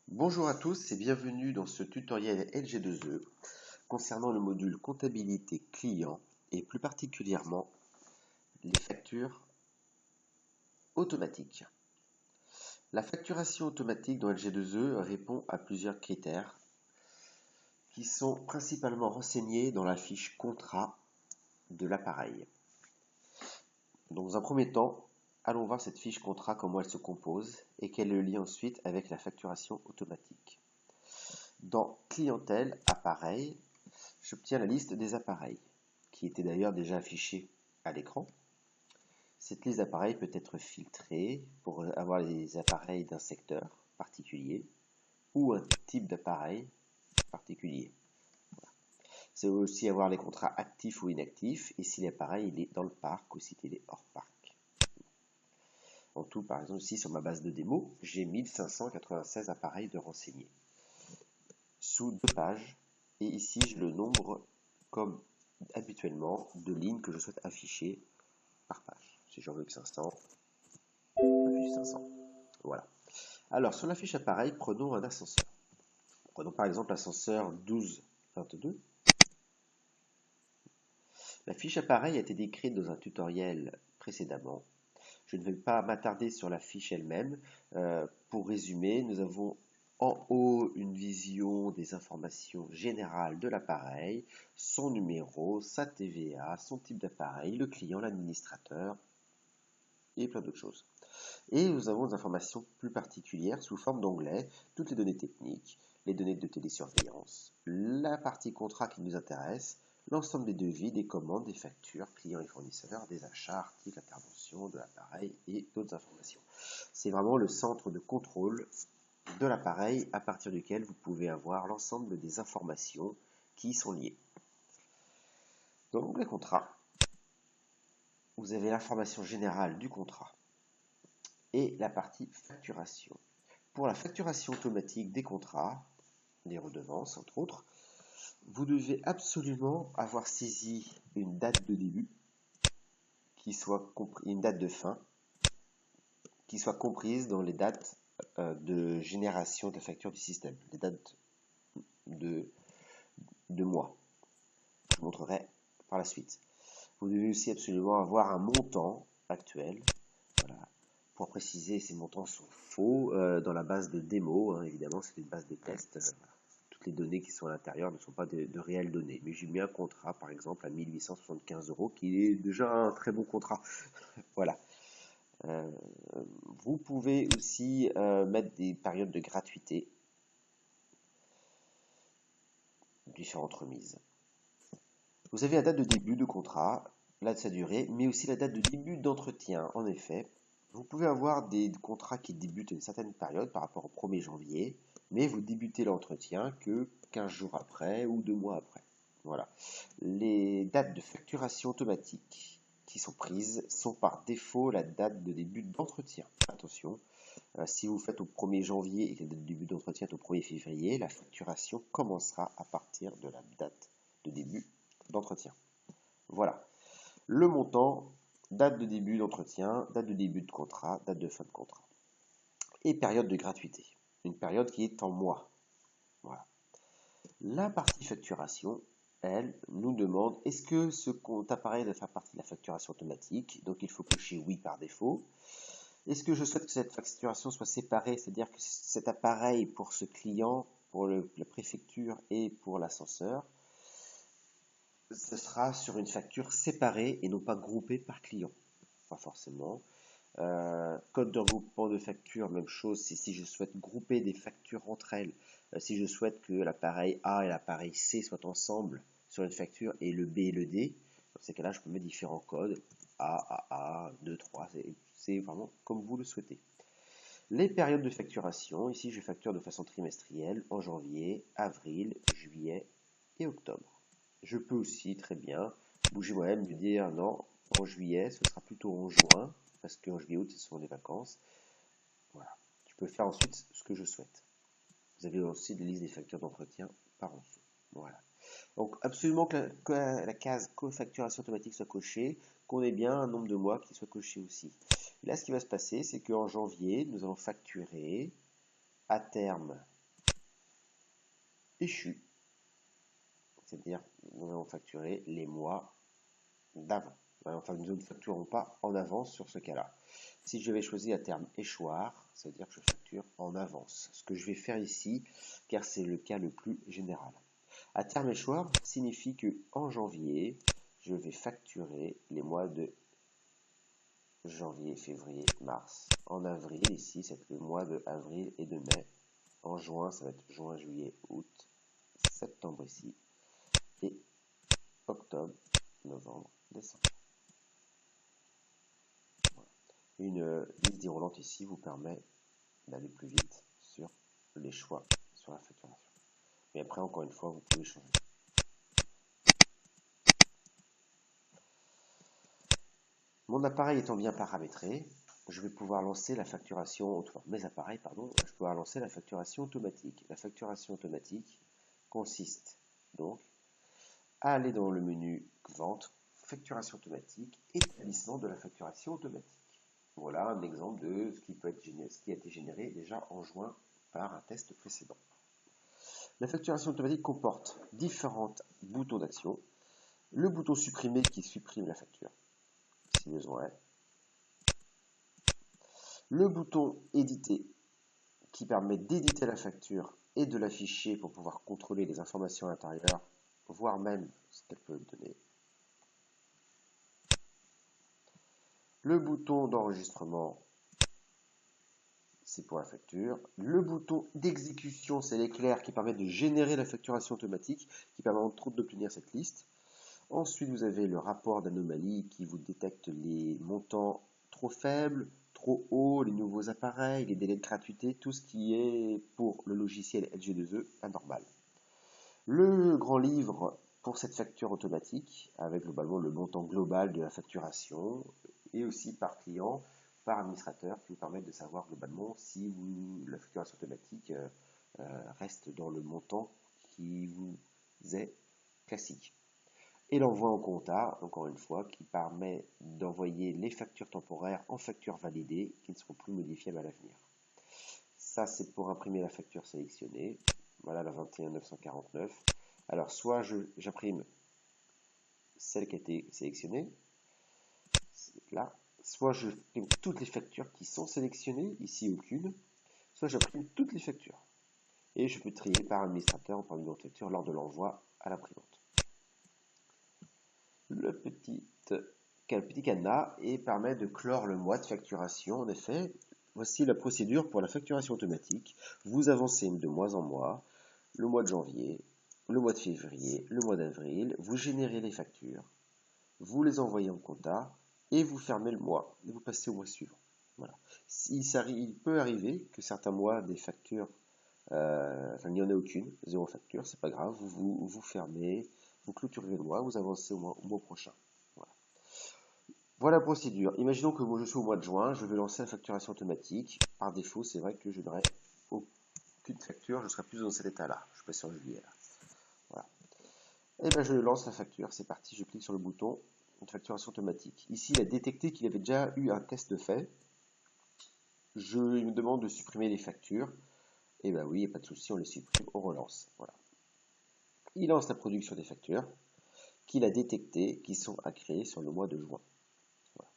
Bonjour à tous et bienvenue dans ce tutoriel LG2E concernant le module comptabilité client et plus particulièrement les factures automatiques. La facturation automatique dans LG2E répond à plusieurs critères qui sont principalement renseignés dans la fiche contrat de l'appareil. Donc, dans un premier temps, allons voir cette fiche contrat, comment elle se compose et quel est le lien ensuite avec la facturation automatique. Dans clientèle, appareil, j'obtiens la liste des appareils, qui était d'ailleurs déjà affichée à l'écran. Cette liste d'appareils peut être filtrée pour avoir les appareils d'un secteur particulier ou un type d'appareil particulier. C'est aussi avoir les contrats actifs ou inactifs et si l'appareil est dans le parc ou s'il est hors parc. En tout, par exemple, ici sur ma base de démo, j'ai 1596 appareils de renseignés sous 2 pages. Et ici, je le nombre comme habituellement de lignes que je souhaite afficher par page. Si j'en veux que 500, j'affiche 500. Voilà. Alors, sur la fiche appareil, prenons un ascenseur. Prenons par exemple l'ascenseur 1222. La fiche appareil a été décrite dans un tutoriel précédemment. Je ne vais pas m'attarder sur la fiche elle-même. Pour résumer, nous avons en haut une vision des informations générales de l'appareil, son numéro, sa TVA, son type d'appareil, le client, l'administrateur et plein d'autres choses. Et nous avons des informations plus particulières sous forme d'onglets, toutes les données techniques, les données de télésurveillance, la partie contrat qui nous intéresse, l'ensemble des devis, des commandes, des factures, clients et fournisseurs, des achats, articles, interventions de l'appareil et d'autres informations. C'est vraiment le centre de contrôle de l'appareil à partir duquel vous pouvez avoir l'ensemble des informations qui y sont liées. Dans l'onglet contrat, vous avez l'information générale du contrat et la partie facturation. Pour la facturation automatique des contrats, des redevances entre autres, vous devez absolument avoir saisi une date de début, une date de fin, qui soit comprise dans les dates de génération de la facture du système, les dates de mois. Je vous montrerai par la suite. Vous devez aussi absolument avoir un montant actuel. Voilà. Pour préciser, ces montants sont faux. Dans la base de démo, évidemment, c'est une base de test. Toutes les données qui sont à l'intérieur ne sont pas de réelles données. Mais j'ai mis un contrat, par exemple, à 1875 €, qui est déjà un très bon contrat. Voilà. Vous pouvez aussi mettre des périodes de gratuité, différentes remises. Vous avez la date de début de contrat, la de sa durée, mais aussi la date de début d'entretien. En effet, vous pouvez avoir des contrats qui débutent à une certaine période par rapport au 1er janvier, mais vous débutez l'entretien que 15 jours après ou 2 mois après. Voilà. Les dates de facturation automatique qui sont prises sont par défaut la date de début d'entretien. Attention, si vous faites au 1er janvier et que la date de début d'entretien est au 1er février, la facturation commencera à partir de la date de début d'entretien. Voilà. Le montant, date de début d'entretien, date de début de contrat, date de fin de contrat. Et période de gratuité. Une période qui est en mois. Voilà. La partie facturation, elle, nous demande est-ce que ce compte appareil doit faire partie de la facturation automatique? Donc il faut cocher oui par défaut. Est-ce que je souhaite que cette facturation soit séparée, c'est-à-dire que cet appareil pour ce client, pour la préfecture et pour l'ascenseur, ce sera sur une facture séparée et non pas groupée par client? Pas forcément. Code de regroupement de factures, même chose, si je souhaite grouper des factures entre elles, si je souhaite que l'appareil A et l'appareil C soient ensemble sur une facture et le B et le D, dans ces cas-là, je peux mettre différents codes, A, 2, 3, c'est vraiment comme vous le souhaitez. Les périodes de facturation, ici je facture de façon trimestrielle en janvier, avril, juillet et octobre. Je peux aussi très bien bouger moi-même, me dire non, en juillet, ce sera plutôt en juin, parce qu'en juillet-août, ce sont les vacances. Voilà. Je peux faire ensuite ce que je souhaite. Vous avez aussi des listes des factures d'entretien par en dessous. Voilà. Donc, absolument que la case cofacturation automatique soit cochée, qu'on ait bien un nombre de mois qui soit coché aussi. Là, ce qui va se passer, c'est qu'en janvier, nous allons facturer à terme échus. C'est-à-dire, nous allons facturer les mois d'avant. Enfin, nous ne facturons pas en avance sur ce cas-là. Si je vais choisir un terme échoir, c'est-à-dire que je facture en avance. Ce que je vais faire ici, car c'est le cas le plus général. À terme échoir signifie que en janvier, je vais facturer les mois de janvier, février, mars. En avril, ici, c'est le mois de avril et de mai. En juin, ça va être juin, juillet, août, septembre ici. Et octobre, novembre, décembre. Voilà. Une liste déroulante ici vous permet d'aller plus vite sur les choix sur la facturation. Mais après, encore une fois, vous pouvez changer. Mon appareil étant bien paramétré, je vais pouvoir lancer la facturation, mes appareils, pardon, je vais pouvoir lancer la facturation automatique. La facturation automatique consiste donc à aller dans le menu Vente, facturation automatique, établissement de la facturation automatique. Voilà un exemple de ce qui peut être généré, ce qui a été généré déjà en juin par un test précédent. La facturation automatique comporte différents boutons d'action. Le bouton supprimer qui supprime la facture, si besoin. Le bouton éditer qui permet d'éditer la facture et de l'afficher pour pouvoir contrôler les informations à l'intérieur, voire même ce qu'elle peut donner. Le bouton d'enregistrement, c'est pour la facture. Le bouton d'exécution, c'est l'éclair qui permet de générer la facturation automatique, qui permet entre autres d'obtenir cette liste. Ensuite, vous avez le rapport d'anomalie qui vous détecte les montants trop faibles, trop hauts, les nouveaux appareils, les délais de gratuité, tout ce qui est pour le logiciel LG2E anormal. Le grand livre pour cette facture automatique, avec globalement le montant global de la facturation, et aussi par client, par administrateur, qui vous permettent de savoir globalement si la facturation automatique reste dans le montant qui vous est classique. Et l'envoi en compta, encore une fois, qui permet d'envoyer les factures temporaires en factures validées qui ne seront plus modifiables à l'avenir. Ça, c'est pour imprimer la facture sélectionnée. Voilà la 21 949. Alors, soit j'imprime celle qui a été sélectionnée, là, soit je imprime toutes les factures qui sont sélectionnées, ici aucune, soit j'imprime toutes les factures. Et je peux trier par administrateur ou par numéro de facture lors de l'envoi à l'imprimante. Le petit cadenas et permet de clore le mois de facturation. En effet, voici la procédure pour la facturation automatique. Vous avancez de mois en mois, le mois de janvier, le mois de février, le mois d'avril, vous générez les factures, vous les envoyez en compta et vous fermez le mois et vous passez au mois suivant. Voilà. Il peut arriver que certains mois des factures, il n'y en a aucune, zéro facture, c'est pas grave, vous fermez, vous clôturez le mois, vous avancez au mois prochain. Voilà la procédure. Imaginons que moi je suis au mois de juin, je vais lancer la facturation automatique. Par défaut, c'est vrai que je n'aurai aucune facture, je serai plus dans cet état-là. Je passe sur juillet. Là. Voilà. Et bien je lance la facture, c'est parti, je clique sur le bouton de facturation automatique. Ici, il a détecté qu'il avait déjà eu un test fait. Il me demande de supprimer les factures. Et bien oui, il n'y a pas de souci, on les supprime, on relance. Voilà. Il lance la production des factures qu'il a détectées, qui sont à créer sur le mois de juin. Voilà.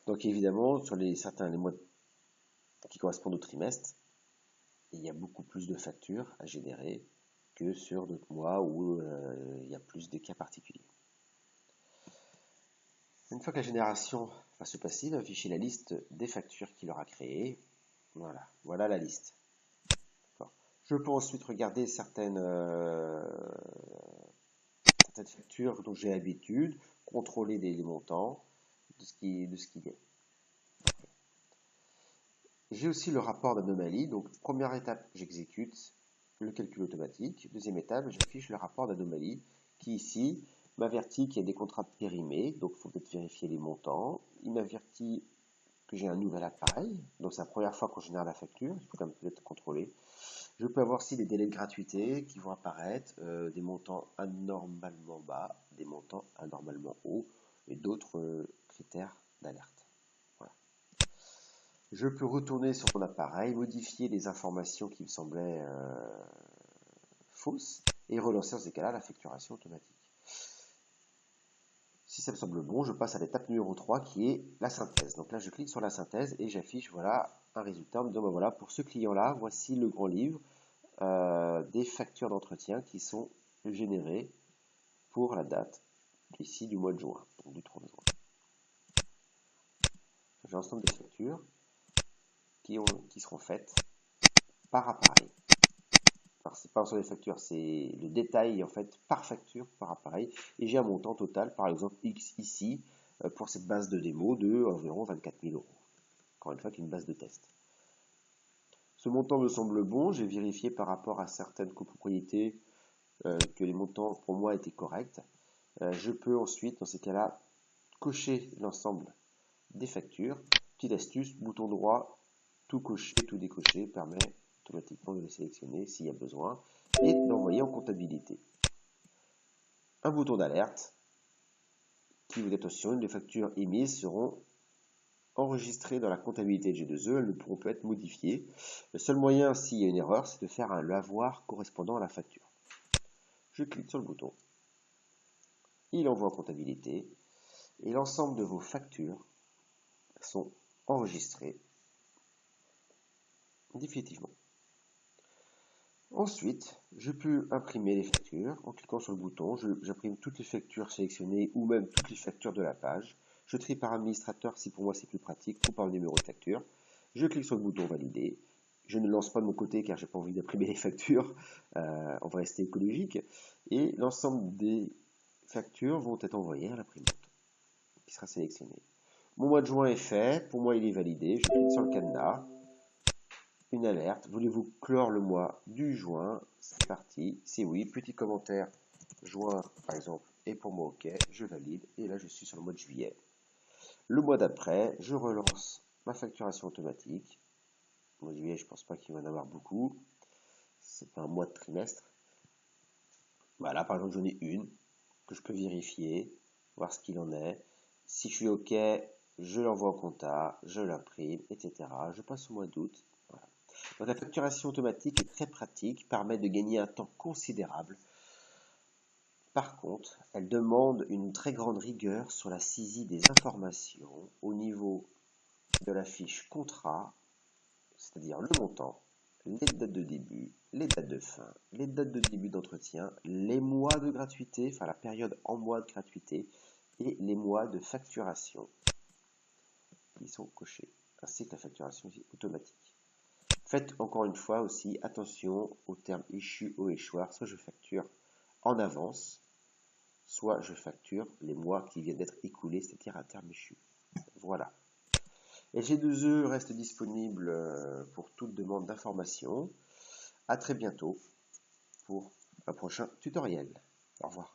Donc évidemment, sur les mois qui correspondent au trimestre, il y a beaucoup plus de factures à générer que sur d'autres mois où il y a plus de cas particuliers. Une fois que la génération va se passer, il va afficher la liste des factures qu'il aura créées. Voilà la liste. Je peux ensuite regarder certaines factures dont j'ai l'habitude, contrôler les montants de ce qu'il y a. J'ai aussi le rapport d'anomalie. Donc, première étape, j'exécute le calcul automatique. Deuxième étape, j'affiche le rapport d'anomalie qui, ici, m'avertit qu'il y a des contrats périmés. Donc, il faut peut-être vérifier les montants. Il m'avertit que j'ai un nouvel appareil. Donc, c'est la première fois qu'on génère la facture. Il faut quand même peut-être contrôler. Je peux avoir aussi des délais de gratuité qui vont apparaître, des montants anormalement bas, des montants anormalement hauts et d'autres critères d'alerte. Je peux retourner sur mon appareil, modifier les informations qui me semblaient fausse et relancer dans ces cas-là la facturation automatique. Si ça me semble bon, je passe à l'étape numéro 3 qui est la synthèse. Donc là, je clique sur la synthèse et j'affiche voilà, un résultat en me disant ben voilà, pour ce client-là, voici le grand livre des factures d'entretien qui sont générées pour la date ici du mois de juin, donc du 30 juin. J'ai l'ensemble des factures qui seront faites par appareil. Alors, c'est pas l'ensemble des factures, c'est le détail en fait par facture, par appareil. Et j'ai un montant total, par exemple X ici, pour cette base de démo de environ 24 000 euros. Encore une fois, qui est une base de test. Ce montant me semble bon. J'ai vérifié par rapport à certaines copropriétés que les montants pour moi étaient corrects. Je peux ensuite, dans ces cas-là, cocher l'ensemble des factures. Petite astuce, bouton droit, tout cocher, tout décocher permet automatiquement de les sélectionner s'il y a besoin et d'envoyer en comptabilité. Un bouton d'alerte qui vous dit attention, les factures émises seront enregistrées dans la comptabilité de G2E, elles ne pourront pas être modifiées. Le seul moyen, s'il y a une erreur, c'est de faire un lavoir correspondant à la facture. Je clique sur le bouton, il envoie en comptabilité et l'ensemble de vos factures sont enregistrées définitivement. Ensuite, je peux imprimer les factures en cliquant sur le bouton. J'imprime toutes les factures sélectionnées ou même toutes les factures de la page. Je trie par administrateur si pour moi c'est plus pratique ou par le numéro de facture. Je clique sur le bouton valider. Je ne lance pas de mon côté car j'ai pas envie d'imprimer les factures. On va rester écologique. Et l'ensemble des factures vont être envoyées à l'imprimante qui sera sélectionnée. Mon mois de juin est fait. Pour moi, il est validé. Je clique sur le cadenas. Une alerte, voulez-vous clore le mois du juin? C'est parti, c'est oui, petit commentaire, juin par exemple, et pour moi ok, je valide, et là je suis sur le mois de juillet. Le mois d'après, je relance ma facturation automatique. Le mois de juillet, je pense pas qu'il va y en avoir beaucoup, c'est pas un mois de trimestre. Voilà, par exemple j'en ai une, que je peux vérifier, voir ce qu'il en est. Si je suis ok, je l'envoie au compta, je l'imprime, etc. Je passe au mois d'août. Voilà. Donc la facturation automatique est très pratique, permet de gagner un temps considérable. Par contre, elle demande une très grande rigueur sur la saisie des informations au niveau de la fiche contrat, c'est-à-dire le montant, les dates de début, les dates de fin, les dates de début d'entretien, les mois de gratuité, enfin la période en mois de gratuité, et les mois de facturation qui sont cochés, ainsi que la facturation automatique. Faites encore une fois aussi attention au terme échu ou échoir, soit je facture en avance, soit je facture les mois qui viennent d'être écoulés, c'est-à-dire à terme échu. Voilà. Et G2E reste disponible pour toute demande d'information. À très bientôt pour un prochain tutoriel. Au revoir.